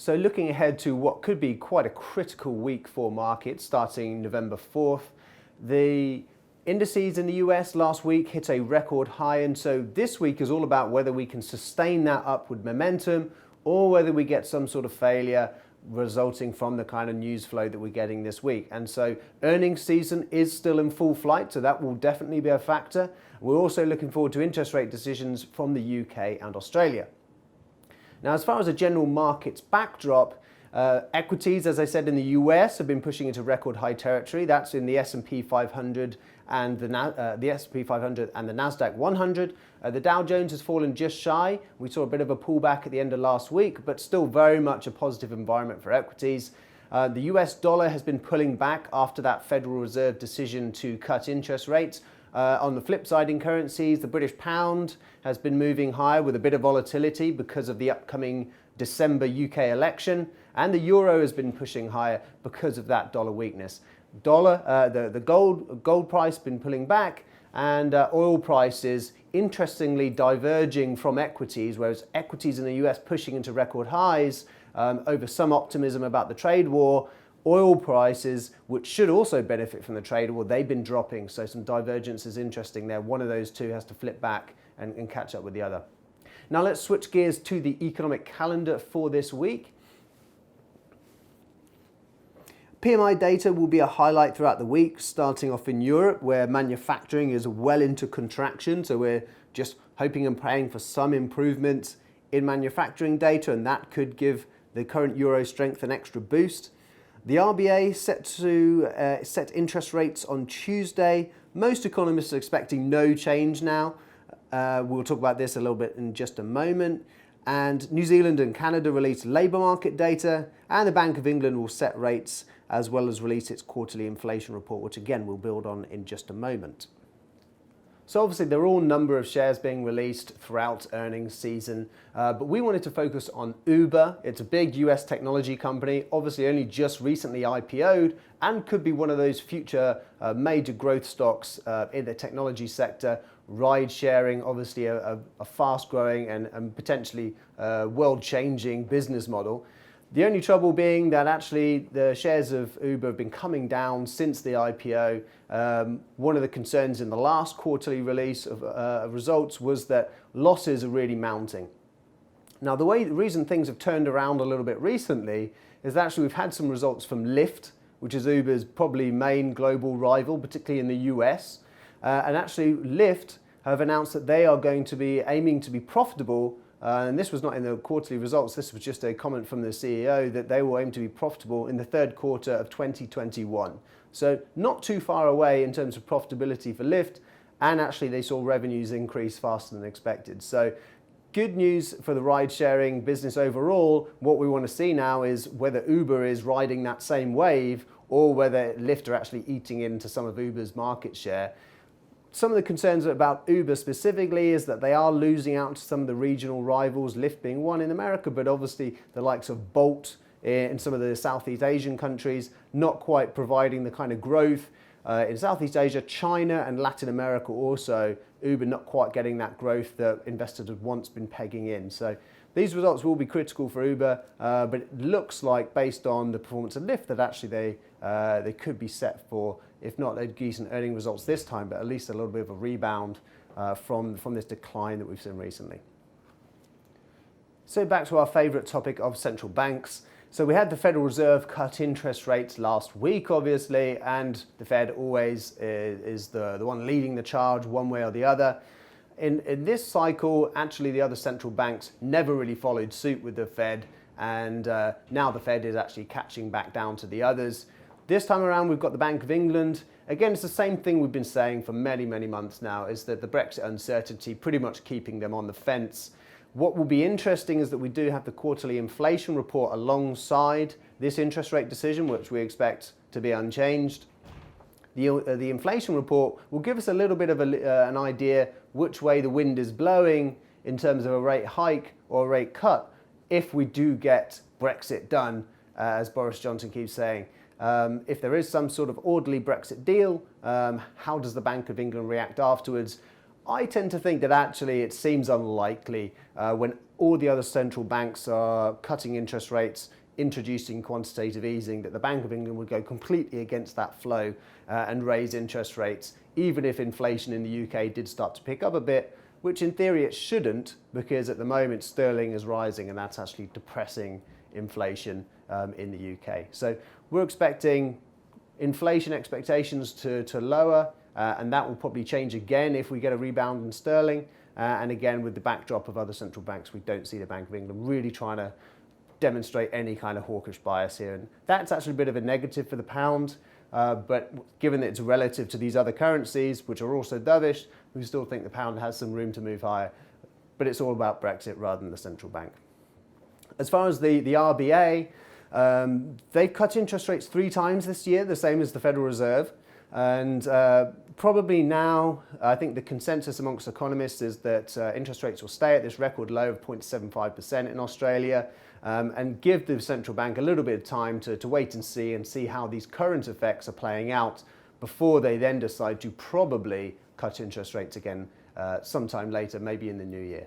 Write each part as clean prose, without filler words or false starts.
So looking ahead to what could be quite a critical week for markets starting November 4th, the indices in the US last week hit a record high, and so this week is all about whether we can sustain that upward momentum or whether we get some sort of failure resulting from the kind of news flow that we're getting this week. And so earnings season is still in full flight, so that will definitely be a factor. We're also looking forward to interest rate decisions from the UK and Australia. Now, as far as a general markets backdrop, equities, as I said, in the US have been pushing into record high territory. That's in the S&P 500 and the S&P 500 and the Nasdaq 100. The Dow Jones has fallen just shy. We saw a bit of a pullback at the end of last week, but still very much a positive environment for equities. The US dollar has been pulling back after that Federal Reserve decision to cut interest rates. On the flip side, in currencies, the British pound has been moving higher with a bit of volatility because of the upcoming December UK election, and the euro has been pushing higher because of that dollar weakness. The gold price has been pulling back, and oil prices interestingly diverging from equities, whereas equities in the US pushing into record highs over some optimism about the trade war. Oil prices, which should also benefit from the trade war, they've been dropping, so some divergence is interesting there. One of those two has to flip back and catch up with the other. Now let's switch gears to the economic calendar for this week. PMI data will be a highlight throughout the week, starting off in Europe, where manufacturing is well into contraction, so we're just hoping and praying for some improvement in manufacturing data, and that could give the current euro strength an extra boost. The RBA set to set interest rates on Tuesday. Most economists are expecting no change now. We'll talk about this a little bit in just a moment. And New Zealand and Canada release labour market data, and the Bank of England will set rates as well as release its quarterly inflation report, which again we'll build on in just a moment. So obviously there are all number of shares being released throughout earnings season, but we wanted to focus on Uber. It's a big US technology company, obviously only just recently IPO'd, and could be one of those future major growth stocks in the technology sector. Ride sharing, obviously a fast growing and potentially world-changing business model. The only trouble being that actually the shares of Uber have been coming down since the IPO. One of the concerns in the last quarterly release of results was that losses are really mounting. Now the reason things have turned around a little bit recently is that actually we've had some results from Lyft, which is Uber's probably main global rival, particularly in the US. And actually Lyft have announced that they are going to be aiming to be profitable. And this was not in the quarterly results, this was just a comment from the CEO that they will aim to be profitable in the third quarter of 2021. So not too far away in terms of profitability for Lyft, and actually they saw revenues increase faster than expected. So good news for the ride-sharing business overall. What we want to see now is whether Uber is riding that same wave or whether Lyft are actually eating into some of Uber's market share. Some of the concerns about Uber specifically is that they are losing out to some of the regional rivals, Lyft being one in America, but obviously the likes of Bolt in some of the Southeast Asian countries, not quite providing the kind of growth. In Southeast Asia, China and Latin America also, Uber not quite getting that growth that investors had once been pegging in. So these results will be critical for Uber, but it looks like based on the performance of Lyft that actually they could be set for, if not a decent earning results this time, but at least a little bit of a rebound from this decline that we've seen recently. So back to our favourite topic of central banks. So we had the Federal Reserve cut interest rates last week, obviously, and the Fed always is the one leading the charge one way or the other. In this cycle, actually the other central banks never really followed suit with the Fed, and now the Fed is actually catching back down to the others. This time around we've got the Bank of England. Again, it's the same thing we've been saying for many, many months now, is that the Brexit uncertainty pretty much keeping them on the fence. What will be interesting is that we do have the quarterly inflation report alongside this interest rate decision, which we expect to be unchanged. The inflation report will give us a little bit of an idea which way the wind is blowing in terms of a rate hike or a rate cut if we do get Brexit done, as Boris Johnson keeps saying. If there is some sort of orderly Brexit deal, how does the Bank of England react afterwards? I tend to think that actually it seems unlikely when all the other central banks are cutting interest rates, introducing quantitative easing, that the Bank of England would go completely against that flow and raise interest rates, even if inflation in the UK did start to pick up a bit, which in theory it shouldn't, because at the moment sterling is rising and that's actually depressing inflation in the UK. So we're expecting inflation expectations to lower, and that will probably change again if we get a rebound in sterling. And again, with the backdrop of other central banks, we don't see the Bank of England really trying to demonstrate any kind of hawkish bias here. And that's actually a bit of a negative for the pound. But given that it's relative to these other currencies, which are also dovish, we still think the pound has some room to move higher. But it's all about Brexit rather than the central bank. As far as the RBA, they've cut interest rates 3 times this year, the same as the Federal Reserve. And probably now, I think the consensus amongst economists is that interest rates will stay at this record low of 0.75% in Australia, and give the central bank a little bit of time to wait and see how these current effects are playing out before they then decide to probably cut interest rates again sometime later, maybe in the new year.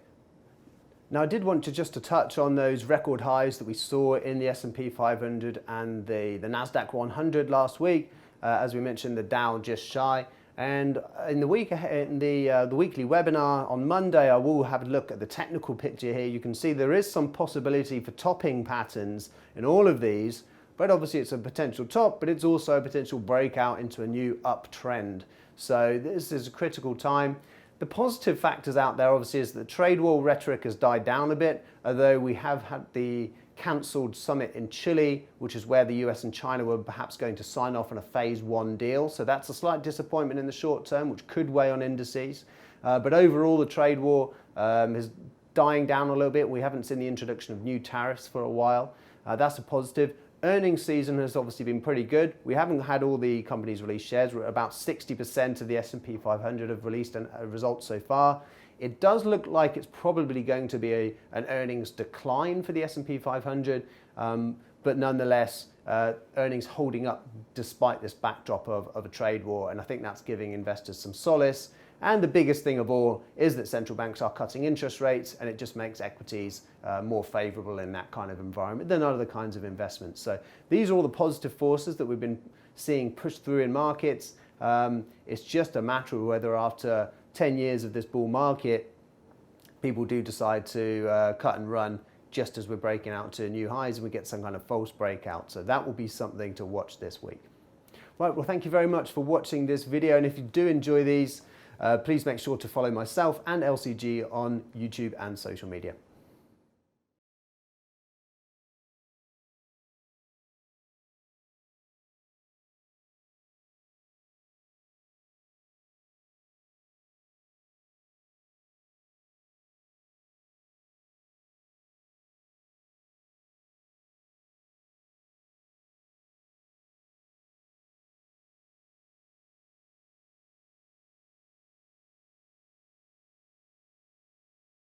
Now, I did want to touch on those record highs that we saw in the S&P 500 and the Nasdaq 100 last week. As we mentioned, the Dow just shy. And in the week ahead, in the weekly webinar on Monday, I will have a look at the technical picture here. You can see there is some possibility for topping patterns in all of these, but obviously it's a potential top, but it's also a potential breakout into a new uptrend. So this is a critical time. The positive factors out there obviously is that the trade war rhetoric has died down a bit, although we have had the cancelled summit in Chile, which is where the US and China were perhaps going to sign off on a phase 1 deal. So that's a slight disappointment in the short term, which could weigh on indices. But overall, the trade war is dying down a little bit. We haven't seen the introduction of new tariffs for a while. That's a positive. Earnings season has obviously been pretty good. We haven't had all the companies release shares. We're at about 60% of the S&P 500 have released results so far. It does look like it's probably going to be an earnings decline for the S&P 500, but nonetheless, earnings holding up despite this backdrop of a trade war, and I think that's giving investors some solace. And the biggest thing of all is that central banks are cutting interest rates, and it just makes equities more favourable in that kind of environment than other kinds of investments. So these are all the positive forces that we've been seeing pushed through in markets. It's just a matter of whether after 10 years of this bull market, people do decide to cut and run just as we're breaking out to new highs and we get some kind of false breakout. So that will be something to watch this week. Right, well, thank you very much for watching this video. And if you do enjoy these, please make sure to follow myself and LCG on YouTube and social media.